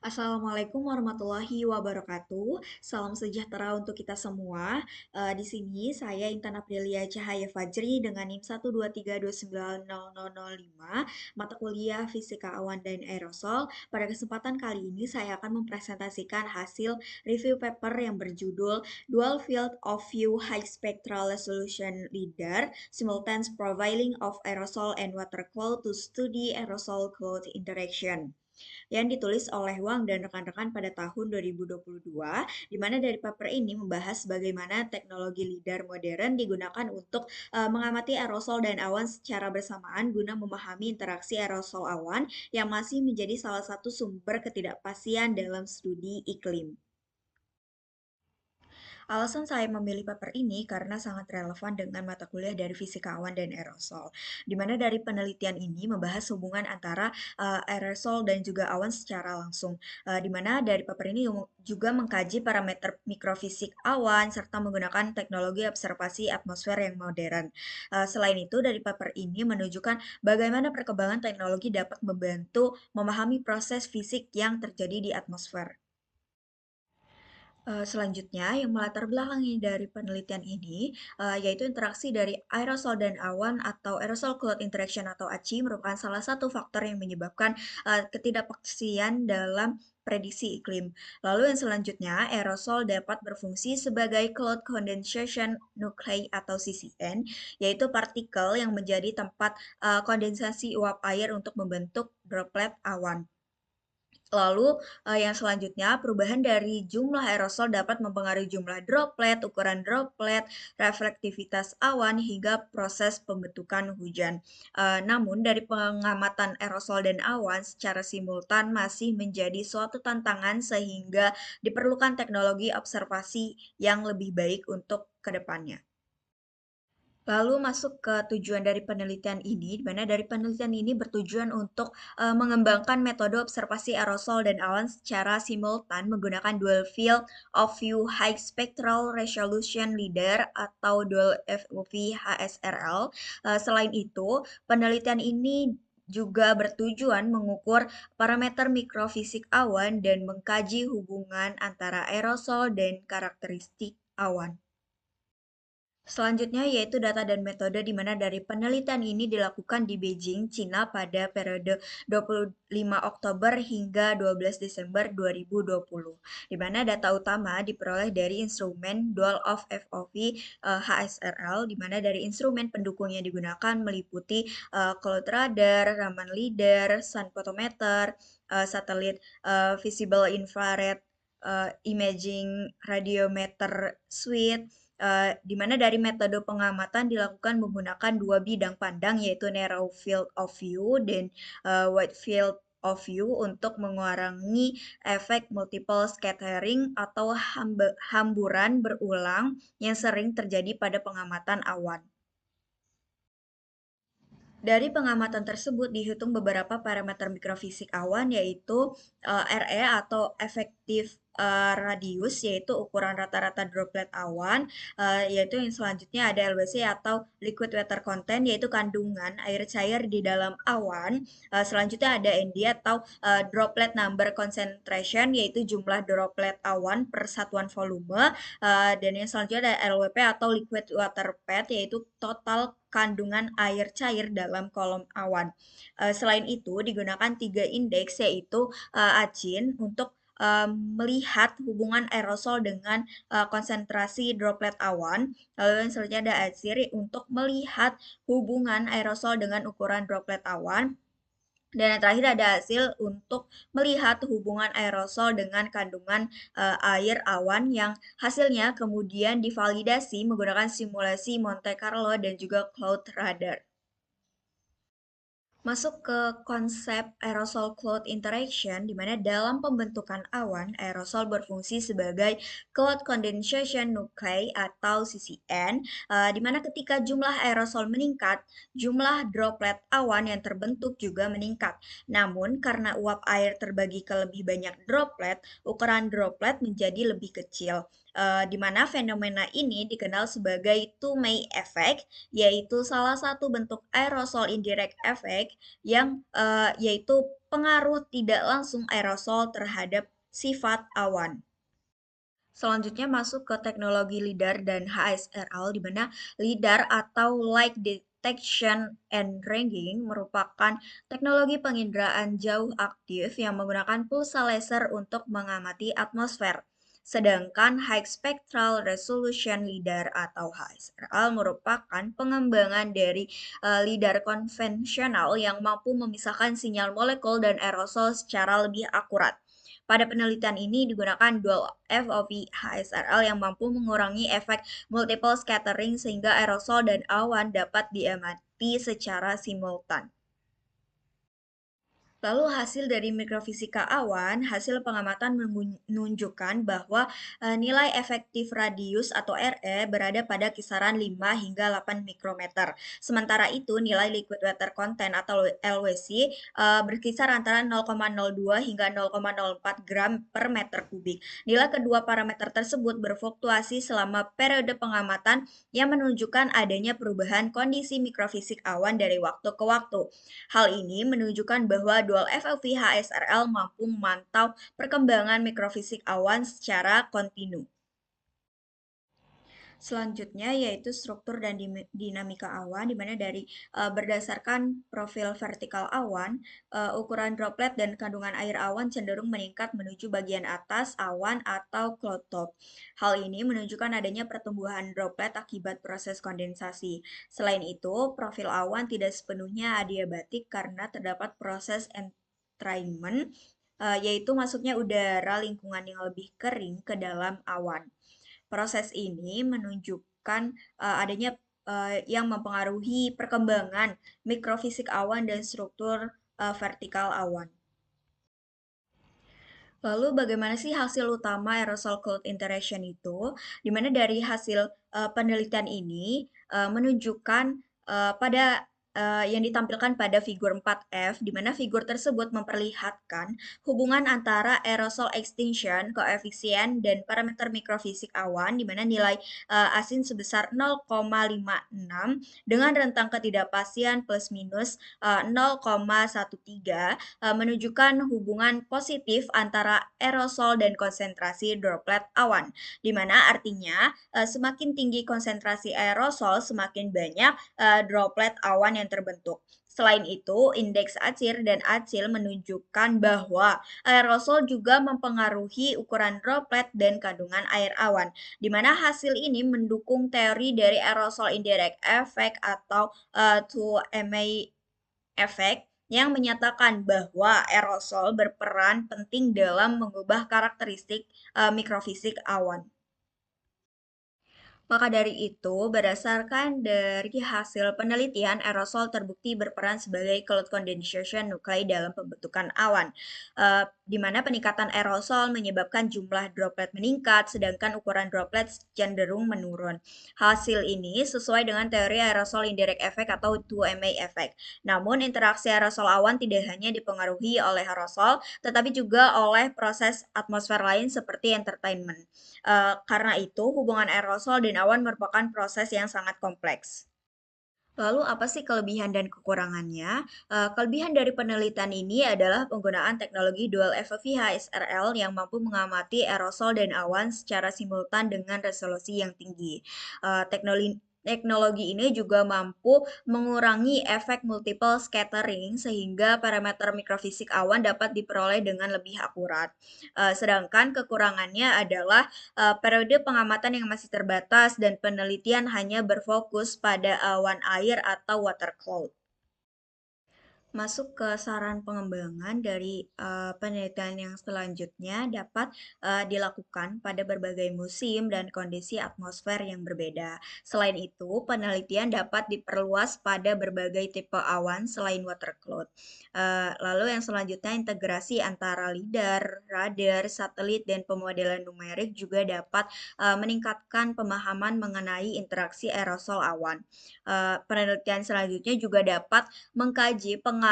Assalamualaikum warahmatullahi wabarakatuh. Salam sejahtera untuk kita semua. Di sini saya Intan Aprilia Cahaya Fajri dengan NIM 123290005, mata kuliah Fisika Awan dan Aerosol. Pada kesempatan kali ini saya akan mempresentasikan hasil review paper yang berjudul Dual Field of View High Spectral Resolution LIDAR, Simultaneous Profiling of Aerosol and Water Cloud to Study Aerosol Cloud Interaction, yang ditulis oleh Wang dan rekan-rekan pada tahun 2022, di mana dari paper ini membahas bagaimana teknologi LIDAR modern digunakan untuk mengamati aerosol dan awan secara bersamaan guna memahami interaksi aerosol awan yang masih menjadi salah satu sumber ketidakpastian dalam studi iklim. Alasan saya memilih paper ini karena sangat relevan dengan mata kuliah dari fisika awan dan aerosol, di mana dari penelitian ini membahas hubungan antara aerosol dan juga awan secara langsung, di mana dari paper ini juga mengkaji parameter mikrofisik awan serta menggunakan teknologi observasi atmosfer yang modern. Selain itu, dari paper ini menunjukkan bagaimana perkembangan teknologi dapat membantu memahami proses fisik yang terjadi di atmosfer. Selanjutnya, yang melatar belakangi dari penelitian ini, yaitu interaksi dari aerosol dan awan atau aerosol cloud interaction atau ACI merupakan salah satu faktor yang menyebabkan ketidakpastian dalam prediksi iklim. Lalu yang selanjutnya, aerosol dapat berfungsi sebagai cloud condensation nuclei atau CCN, yaitu partikel yang menjadi tempat kondensasi uap air untuk membentuk droplet awan. Lalu, yang selanjutnya, perubahan dari jumlah aerosol dapat mempengaruhi jumlah droplet, ukuran droplet, reflektivitas awan, hingga proses pembentukan hujan. Namun, dari pengamatan aerosol dan awan secara simultan masih menjadi suatu tantangan sehingga diperlukan teknologi observasi yang lebih baik untuk kedepannya. Lalu masuk ke tujuan dari penelitian ini, di mana dari penelitian ini bertujuan untuk mengembangkan metode observasi aerosol dan awan secara simultan menggunakan dual field of view high spectral resolution LIDAR atau dual FOV HSRL. Selain itu, penelitian ini juga bertujuan mengukur parameter mikrofisik awan dan mengkaji hubungan antara aerosol dan karakteristik awan. Selanjutnya yaitu data dan metode di mana dari penelitian ini dilakukan di Beijing, Cina pada periode 25 Oktober hingga 12 Desember 2020. Di mana data utama diperoleh dari instrumen Dual of FOV HSRL, di mana dari instrumen pendukung yang digunakan meliputi cloud radar, Raman lidar, sun photometer, satelit visible infrared imaging radiometer suite, di mana dari metode pengamatan dilakukan menggunakan dua bidang pandang yaitu narrow field of view dan wide field of view untuk mengurangi efek multiple scattering atau hamburan berulang yang sering terjadi pada pengamatan awan. Dari pengamatan tersebut dihitung beberapa parameter mikrofisik awan yaitu RE atau efektif radius, yaitu ukuran rata-rata droplet awan, yaitu yang selanjutnya ada LWC atau liquid water content, yaitu kandungan air cair di dalam awan. Selanjutnya ada ND atau droplet number concentration, yaitu jumlah droplet awan per satuan volume. Dan yang selanjutnya ada LWP atau liquid water pad, yaitu total kandungan air cair dalam kolom awan. Selain itu, digunakan tiga indeks yaitu ACIN untuk melihat hubungan aerosol dengan konsentrasi droplet awan. Lalu yang selanjutnya ada ACIR untuk melihat hubungan aerosol dengan ukuran droplet awan. Dan yang terakhir ada hasil untuk melihat hubungan aerosol dengan kandungan air awan yang hasilnya kemudian divalidasi menggunakan simulasi Monte Carlo dan juga Cloud Radar. Masuk ke konsep aerosol cloud interaction, di mana dalam pembentukan awan, aerosol berfungsi sebagai cloud condensation nuclei atau CCN, di mana ketika jumlah aerosol meningkat, jumlah droplet awan yang terbentuk juga meningkat. Namun, karena uap air terbagi ke lebih banyak droplet, ukuran droplet menjadi lebih kecil. di mana fenomena ini dikenal sebagai two-May effect, yaitu salah satu bentuk aerosol indirect effect yang yaitu pengaruh tidak langsung aerosol terhadap sifat awan. Selanjutnya masuk ke teknologi LIDAR dan HSRL, di mana LIDAR atau Light Detection and Ranging merupakan teknologi penginderaan jauh aktif yang menggunakan pulsa laser untuk mengamati atmosfer. Sedangkan High Spectral Resolution LIDAR atau HSRL merupakan pengembangan dari LIDAR konvensional yang mampu memisahkan sinyal molekul dan aerosol secara lebih akurat. Pada penelitian ini digunakan dual FOV HSRL yang mampu mengurangi efek multiple scattering sehingga aerosol dan awan dapat diamati secara simultan. Lalu hasil dari mikrofisika awan, hasil pengamatan menunjukkan bahwa nilai efektif radius atau RE berada pada kisaran 5 hingga 8 mikrometer. Sementara itu, nilai liquid water content atau LWC berkisar antara 0,02 hingga 0,04 gram per meter kubik. Nilai kedua parameter tersebut berfluktuasi selama periode pengamatan yang menunjukkan adanya perubahan kondisi mikrofisik awan dari waktu ke waktu. Hal ini menunjukkan bahwa dual FOV HSRL mampu memantau perkembangan mikrofisik awan secara kontinu. Selanjutnya yaitu struktur dan dinamika awan, di mana dari berdasarkan profil vertikal awan, ukuran droplet dan kandungan air awan cenderung meningkat menuju bagian atas awan atau cloud top. Hal ini menunjukkan adanya pertumbuhan droplet akibat proses kondensasi. Selain itu, profil awan tidak sepenuhnya adiabatik karena terdapat proses entrainment, yaitu masuknya udara lingkungan yang lebih kering ke dalam awan. Proses ini menunjukkan adanya yang mempengaruhi perkembangan mikrofisik awan dan struktur vertikal awan. Lalu bagaimana sih hasil utama aerosol cold interaction itu? Di mana dari hasil penelitian ini menunjukkan pada yang ditampilkan pada figur 4F, di mana figur tersebut memperlihatkan hubungan antara aerosol extinction, koefisien, dan parameter mikrofisik awan, di mana nilai asin sebesar 0,56 dengan rentang ketidakpastian plus minus 0,13 menunjukkan hubungan positif antara aerosol dan konsentrasi droplet awan, di mana artinya semakin tinggi konsentrasi aerosol, semakin banyak droplet awan yang terbentuk. Selain itu, indeks acir dan acil menunjukkan bahwa aerosol juga mempengaruhi ukuran droplet dan kandungan air awan, di mana hasil ini mendukung teori dari aerosol indirect effect atau 2MA efek yang menyatakan bahwa aerosol berperan penting dalam mengubah karakteristik mikrofisik awan. Maka dari itu, berdasarkan dari hasil penelitian, aerosol terbukti berperan sebagai cloud condensation nuclei dalam pembentukan awan, di mana peningkatan aerosol menyebabkan jumlah droplet meningkat, sedangkan ukuran droplet cenderung menurun. Hasil ini sesuai dengan teori aerosol indirect effect atau 2MA effect. Namun, interaksi aerosol awan tidak hanya dipengaruhi oleh aerosol, tetapi juga oleh proses atmosfer lain seperti entertainment. Karena itu, hubungan aerosol dan awan merupakan proses yang sangat kompleks. Lalu apa sih kelebihan dan kekurangannya? Kelebihan dari penelitian ini adalah penggunaan teknologi dual FOV HSRL yang mampu mengamati aerosol dan awan secara simultan dengan resolusi yang tinggi. Teknologi ini juga mampu mengurangi efek multiple scattering sehingga parameter mikrofisik awan dapat diperoleh dengan lebih akurat. Sedangkan kekurangannya adalah periode pengamatan yang masih terbatas dan penelitian hanya berfokus pada awan air atau water cloud. Masuk ke saran pengembangan dari penelitian yang selanjutnya dapat dilakukan pada berbagai musim dan kondisi atmosfer yang berbeda. Selain itu, penelitian dapat diperluas pada berbagai tipe awan selain water cloud. Lalu yang selanjutnya integrasi antara lidar, radar, satelit, dan pemodelan numerik juga dapat meningkatkan pemahaman mengenai interaksi aerosol awan. Penelitian selanjutnya juga dapat mengkaji pengaruh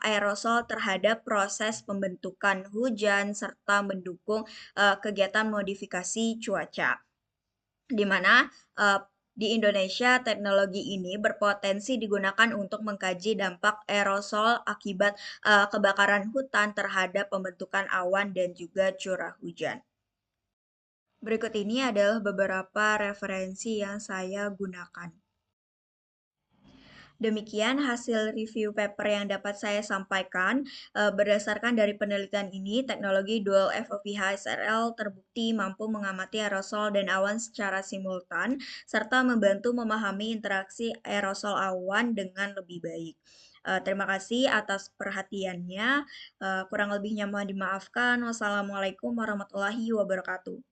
aerosol terhadap proses pembentukan hujan serta mendukung kegiatan modifikasi cuaca. di mana, eee, di Indonesia teknologi ini berpotensi digunakan untuk mengkaji dampak aerosol akibat, kebakaran hutan terhadap pembentukan awan dan juga curah hujan. Berikut ini adalah beberapa referensi yang saya gunakan. Demikian hasil review paper yang dapat saya sampaikan. Berdasarkan dari penelitian ini, teknologi Dual FOV HSRL terbukti mampu mengamati aerosol dan awan secara simultan, serta membantu memahami interaksi aerosol awan dengan lebih baik. Terima kasih atas perhatiannya. Kurang lebihnya mohon dimaafkan. Wassalamualaikum warahmatullahi wabarakatuh.